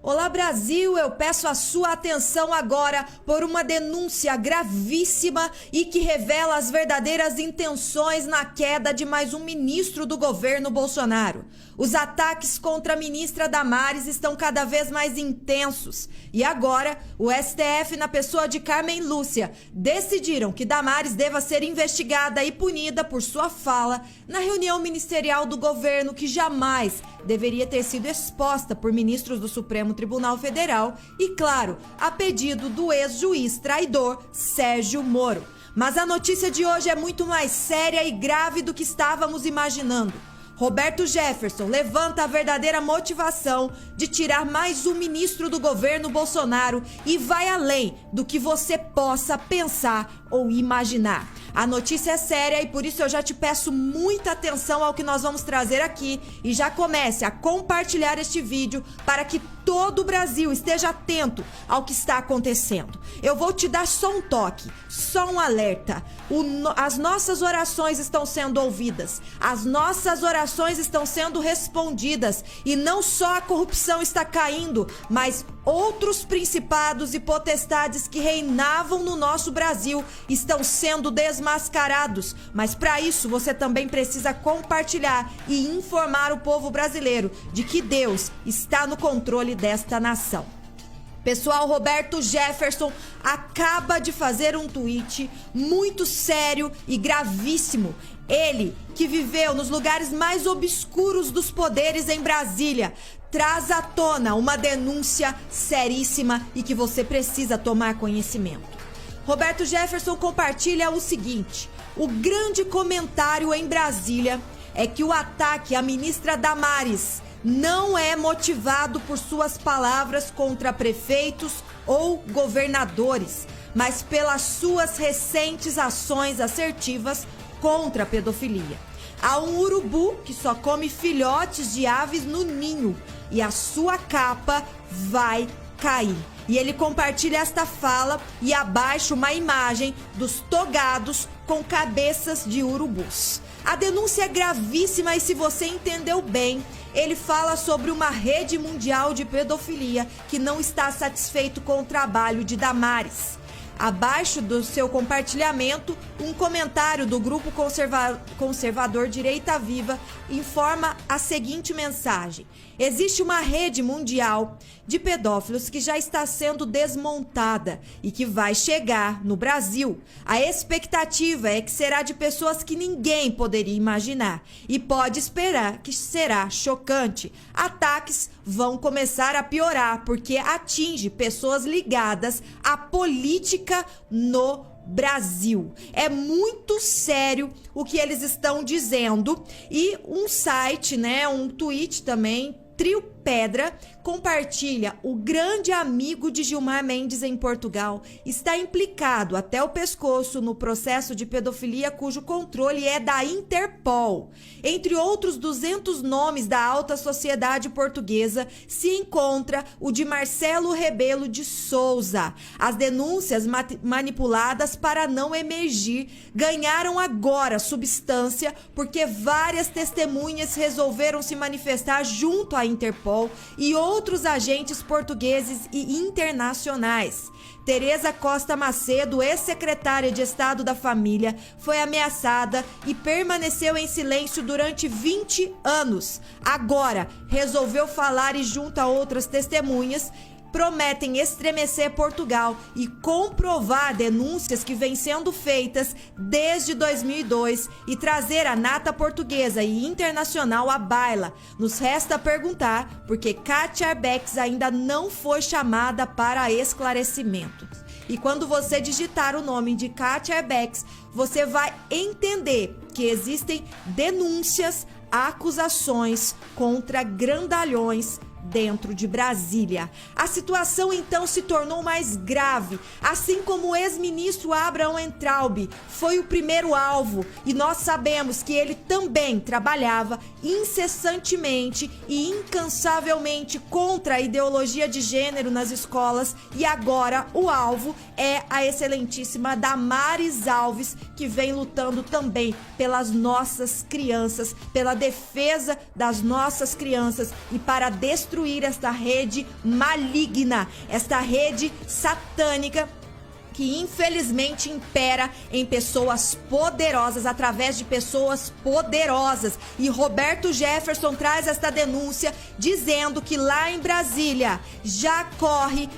Olá Brasil, eu peço a sua atenção agora por uma denúncia gravíssima e que revela as verdadeiras intenções na queda de mais um ministro do governo Bolsonaro. Os ataques contra a ministra Damares estão cada vez mais intensos e agora o STF, na pessoa de Carmen Lúcia, decidiram que Damares deva ser investigada e punida por sua fala na reunião ministerial do governo que jamais deveria ter sido exposta por ministros do Supremo Tribunal Federal e, claro, a pedido do ex-juiz traidor Sérgio Moro. Mas a notícia de hoje é muito mais séria e grave do que estávamos imaginando. Roberto Jefferson levanta a verdadeira motivação de tirar mais um ministro do governo Bolsonaro e vai além do que você possa pensar ou imaginar. A notícia é séria e por isso eu já te peço muita atenção ao que nós vamos trazer aqui e já comece a compartilhar este vídeo para que todo o Brasil esteja atento ao que está acontecendo. Eu vou te dar só um toque, só um alerta. As nossas orações estão sendo ouvidas, as nossas orações estão sendo respondidas e não só a corrupção está caindo, mas outros principados e potestades que reinavam no nosso Brasil estão sendo desmascarados. Mas para isso você também precisa compartilhar e informar o povo brasileiro de que Deus está no controle desta nação. Pessoal, Roberto Jefferson acaba de fazer um tweet muito sério e gravíssimo. Ele, que viveu nos lugares mais obscuros dos poderes em Brasília, traz à tona uma denúncia seríssima e que você precisa tomar conhecimento. Roberto Jefferson compartilha o seguinte: o grande comentário em Brasília é que o ataque à ministra Damares não é motivado por suas palavras contra prefeitos ou governadores, mas pelas suas recentes ações assertivas contra a pedofilia. Há um urubu que só come filhotes de aves no ninho e a sua capa vai cair. E ele compartilha esta fala e abaixo uma imagem dos togados com cabeças de urubus. A denúncia é gravíssima e, se você entendeu bem, ele fala sobre uma rede mundial de pedofilia que não está satisfeito com o trabalho de Damares. Abaixo do seu compartilhamento, um comentário do grupo conservador Direita Viva informa a seguinte mensagem: existe uma rede mundial de pedófilos que já está sendo desmontada e que vai chegar no Brasil. A expectativa é que será de pessoas que ninguém poderia imaginar e pode esperar que será chocante. Ataques vão começar a piorar porque atinge pessoas ligadas à política no Brasil. É muito sério o que eles estão dizendo e um site, um tweet também, Trio Pedra, compartilha: o grande amigo de Gilmar Mendes em Portugal está implicado até o pescoço no processo de pedofilia cujo controle é da Interpol. Entre outros 200 nomes da alta sociedade portuguesa se encontra o de Marcelo Rebelo de Sousa. As denúncias manipuladas para não emergir ganharam agora substância porque várias testemunhas resolveram se manifestar junto à Interpol e outros agentes portugueses e internacionais. Tereza Costa Macedo, ex-secretária de Estado da Família, foi ameaçada e permaneceu em silêncio durante 20 anos. Agora, resolveu falar e, junto a outras testemunhas, prometem estremecer Portugal e comprovar denúncias que vêm sendo feitas desde 2002 e trazer a nata portuguesa e internacional à baila. Nos resta perguntar por que Kátia Arbex ainda não foi chamada para esclarecimento. E quando você digitar o nome de Kátia Arbex, você vai entender que existem denúncias, acusações contra grandalhões dentro de Brasília. A situação então se tornou mais grave, assim como o ex-ministro Abraham Weintraub foi o primeiro alvo e nós sabemos que ele também trabalhava incessantemente e incansavelmente contra a ideologia de gênero nas escolas e agora o alvo é a excelentíssima Damares Alves, que vem lutando também pelas nossas crianças, pela defesa das nossas crianças e para destruir destruir esta rede maligna, esta rede satânica que infelizmente impera em pessoas poderosas, através de pessoas poderosas. E Roberto Jefferson traz esta denúncia dizendo que lá em Brasília já corre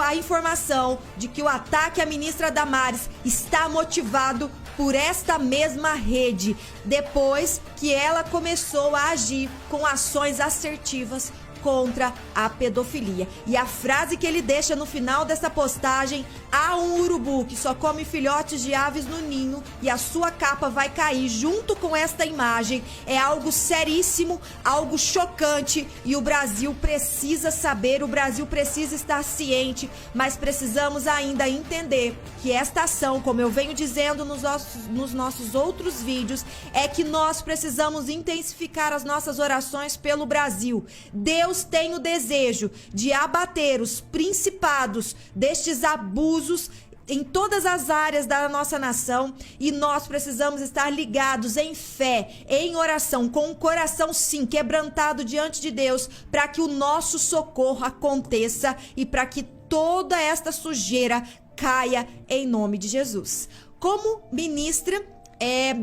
a informação de que o ataque à ministra Damares está motivado por esta mesma rede, depois que ela começou a agir com ações assertivas contra a pedofilia. E a frase que ele deixa no final dessa postagem: há um urubu que só come filhotes de aves no ninho e a sua capa vai cair junto com esta imagem, é algo seríssimo, algo chocante, e o Brasil precisa saber, o Brasil precisa estar ciente, mas precisamos ainda entender que esta ação, como eu venho dizendo nos nossos outros vídeos, é que nós precisamos intensificar as nossas orações pelo Brasil. Deus tem o desejo de abater os principados destes abusos em todas as áreas da nossa nação, e nós precisamos estar ligados em fé, em oração, com o coração sim quebrantado diante de Deus, para que o nosso socorro aconteça e para que toda esta sujeira caia em nome de Jesus. Como ministra,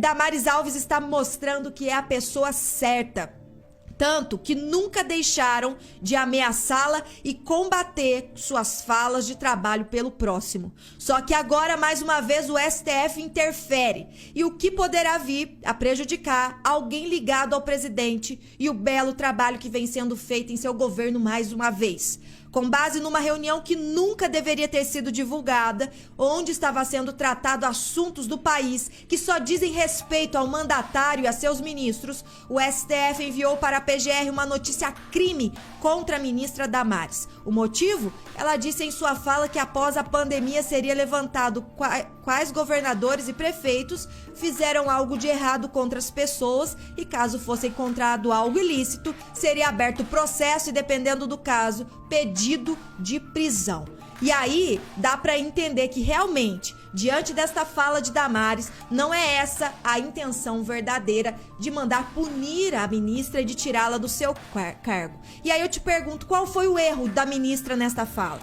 Damares Alves está mostrando que é a pessoa certa, tanto que nunca deixaram de ameaçá-la e combater suas falas de trabalho pelo próximo. Só que agora, mais uma vez, o STF interfere, e o que poderá vir a prejudicar alguém ligado ao presidente e o belo trabalho que vem sendo feito em seu governo mais uma vez. Com base numa reunião que nunca deveria ter sido divulgada, onde estava sendo tratado assuntos do país que só dizem respeito ao mandatário e a seus ministros, o STF enviou para a PGR uma notícia crime contra a ministra Damares. O motivo? Ela disse em sua fala que após a pandemia seria levantado quais governadores e prefeitos fizeram algo de errado contra as pessoas, e caso fosse encontrado algo ilícito, seria aberto processo e, dependendo do caso, pedido de prisão. E aí dá para entender que realmente, diante desta fala de Damares, não é essa a intenção verdadeira de mandar punir a ministra e de tirá-la do seu cargo. E aí eu te pergunto, qual foi o erro da ministra nesta fala?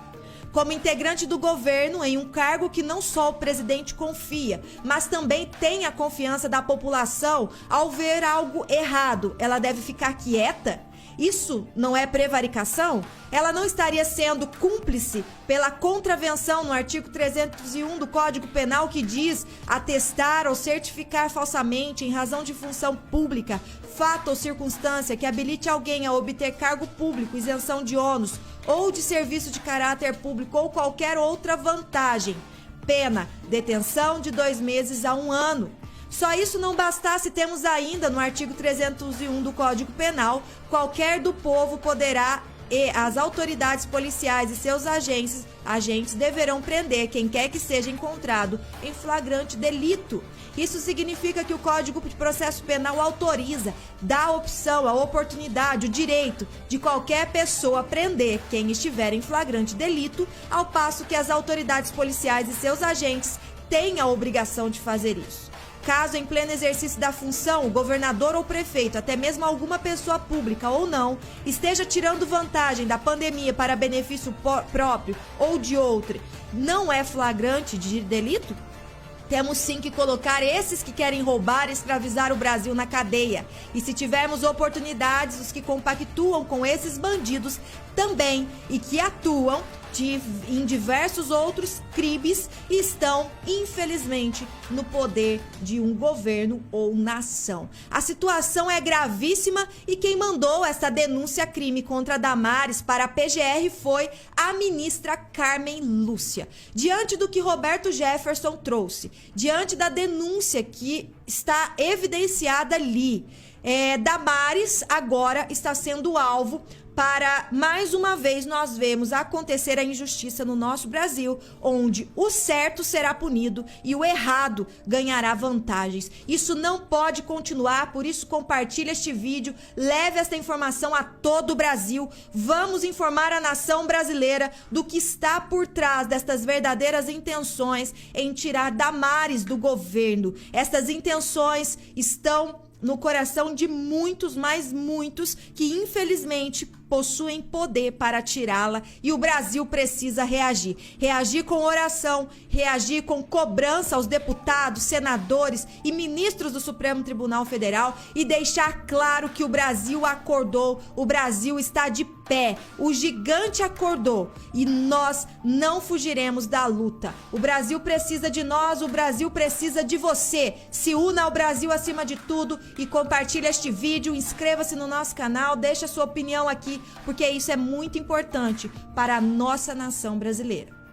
Como integrante do governo, em um cargo que não só o presidente confia, mas também tem a confiança da população, ao ver algo errado, ela deve ficar quieta? Isso não é prevaricação? Ela não estaria sendo cúmplice pela contravenção no artigo 301 do Código Penal, que diz atestar ou certificar falsamente em razão de função pública, fato ou circunstância que habilite alguém a obter cargo público, isenção de ônus ou de serviço de caráter público ou qualquer outra vantagem. Pena, detenção de 2 meses a 1 ano. Só isso não bastasse, temos ainda no artigo 301 do Código Penal: qualquer do povo poderá e as autoridades policiais e seus agentes deverão prender quem quer que seja encontrado em flagrante delito. Isso significa que o Código de Processo Penal autoriza, dá a opção, a oportunidade, o direito de qualquer pessoa prender quem estiver em flagrante delito, ao passo que as autoridades policiais e seus agentes têm a obrigação de fazer isso. Caso, em pleno exercício da função, o governador ou prefeito, até mesmo alguma pessoa pública ou não, esteja tirando vantagem da pandemia para benefício próprio ou de outro, não é flagrante de delito? Temos sim que colocar esses que querem roubar e escravizar o Brasil na cadeia. E se tivermos oportunidades, os que compactuam com esses bandidos também e que atuam em diversos outros crimes estão, infelizmente, no poder de um governo ou nação. A situação é gravíssima e quem mandou essa denúncia crime contra Damares para a PGR foi a ministra Carmen Lúcia. Diante do que Roberto Jefferson trouxe, diante da denúncia que está evidenciada ali, Damares agora está sendo alvo para, mais uma vez, nós vemos acontecer a injustiça no nosso Brasil, onde o certo será punido e o errado ganhará vantagens. Isso não pode continuar, por isso compartilhe este vídeo, leve esta informação a todo o Brasil. Vamos informar a nação brasileira do que está por trás destas verdadeiras intenções em tirar Damares do governo. Estas intenções estão no coração de muitos, mas muitos, que infelizmente possuem poder para tirá-la e o Brasil precisa reagir. Reagir com oração, reagir com cobrança aos deputados, senadores e ministros do Supremo Tribunal Federal e deixar claro que o Brasil acordou, o Brasil está de pé, o gigante acordou e nós não fugiremos da luta. O Brasil precisa de nós, o Brasil precisa de você. Se una ao Brasil acima de tudo e compartilhe este vídeo, inscreva-se no nosso canal, deixa sua opinião aqui, porque isso é muito importante para a nossa nação brasileira.